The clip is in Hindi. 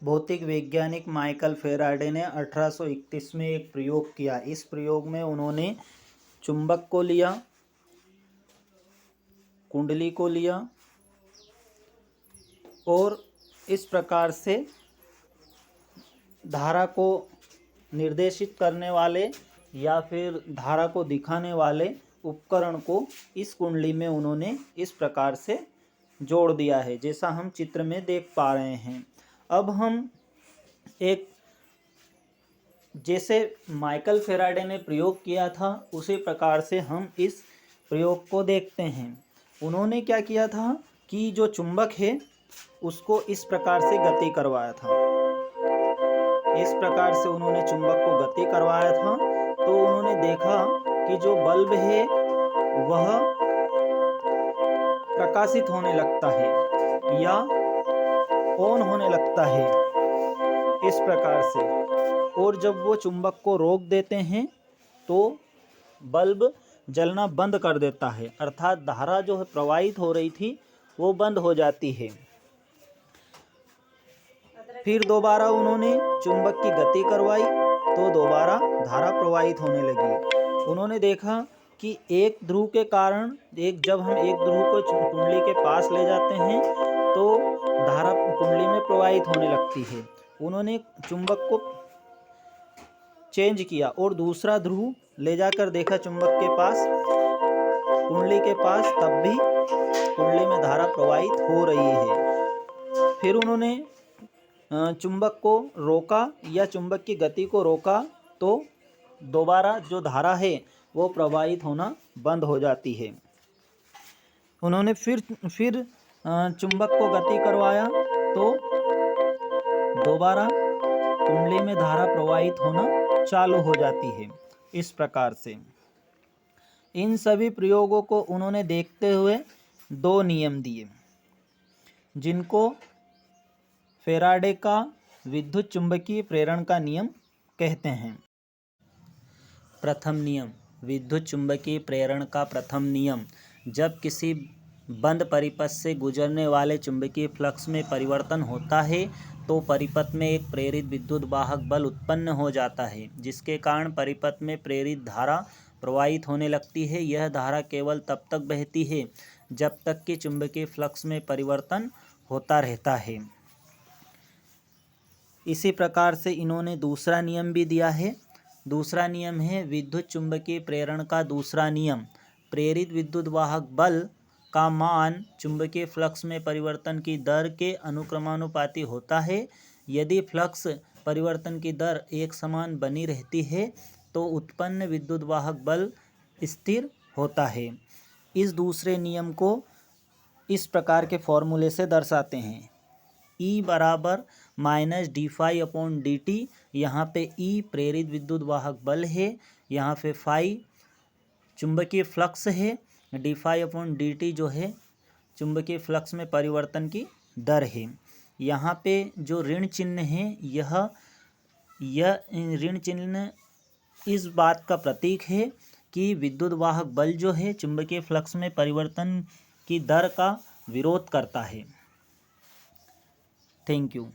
भौतिक वैज्ञानिक माइकल फैराडे ने 1831 में एक प्रयोग किया। इस प्रयोग में उन्होंने चुंबक को लिया, कुंडली को लिया और इस प्रकार से धारा को निर्देशित करने वाले या फिर धारा को दिखाने वाले उपकरण को इस कुंडली में उन्होंने इस प्रकार से जोड़ दिया है, जैसा हम चित्र में देख पा रहे हैं। अब हम एक जैसे माइकल फैराडे ने प्रयोग किया था उसी प्रकार से हम इस प्रयोग को देखते हैं। उन्होंने क्या किया था कि जो चुंबक है उसको इस प्रकार से गति करवाया था। इस प्रकार से उन्होंने चुंबक को गति करवाया था तो उन्होंने देखा कि जो बल्ब है वह प्रकाशित होने लगता है या ऑन होने लगता है इस प्रकार से, और जब वो चुंबक को रोक देते हैं तो बल्ब जलना बंद कर देता है, अर्थात धारा जो है प्रवाहित हो रही थी वो बंद हो जाती है। फिर दोबारा उन्होंने चुंबक की गति करवाई तो दोबारा धारा प्रवाहित होने लगी। उन्होंने देखा कि एक ध्रुव के कारण जब हम एक ध्रुव को कुंडली के पास ले जाते हैं तो धारा कुंडली में प्रवाहित होने लगती है। उन्होंने चुंबक को चेंज किया और दूसरा ध्रुव ले जाकर देखा चुंबक के पास, कुंडली के पास, तब भी कुंडली में धारा प्रवाहित हो रही है। फिर उन्होंने चुंबक को रोका या चुंबक की गति को रोका तो दोबारा जो धारा है वो प्रवाहित होना बंद हो जाती है। उन्होंने फिर चुंबक को गति करवाया तो दोबारा कुंडली में धारा प्रवाहित होना चालू हो जाती है। इस प्रकार से इन सभी प्रयोगों को उन्होंने देखते हुए दो नियम दिए जिनको फैराडे का विद्युत चुंबकीय प्रेरण का नियम कहते हैं। प्रथम नियम, विद्युत चुंबकीय प्रेरण का प्रथम नियम। जब किसी बंद परिपथ से गुजरने वाले चुंबकीय फ्लक्स में परिवर्तन होता है तो परिपथ में एक प्रेरित विद्युत वाहक बल उत्पन्न हो जाता है, जिसके कारण परिपथ में प्रेरित धारा प्रवाहित होने लगती है। यह धारा केवल तब तक बहती है जब तक कि चुंबकीय फ्लक्स में परिवर्तन होता रहता है। इसी प्रकार से इन्होंने दूसरा नियम भी दिया है। दूसरा नियम है विद्युत चुंबकीय प्रेरण का दूसरा नियम। प्रेरित विद्युत वाहक बल का मान चुंबकीय फ्लक्स में परिवर्तन की दर के अनुक्रमानुपाती होता है। यदि फ्लक्स परिवर्तन की दर एक समान बनी रहती है तो उत्पन्न विद्युत वाहक बल स्थिर होता है। इस दूसरे नियम को इस प्रकार के फॉर्मूले से दर्शाते हैं। E बराबर -d∅/dt। यहाँ पे E प्रेरित विद्युत वाहक बल है, यहाँ पे फाई चुंबकीय फ्लक्स है, d∅/dt जो है चुंबकीय फ्लक्स में परिवर्तन की दर है। यहाँ पे जो ऋण चिन्ह है यह ऋण चिन्ह इस बात का प्रतीक है कि विद्युत वाहक बल जो है चुंबकीय फ्लक्स में परिवर्तन की दर का विरोध करता है। Thank you.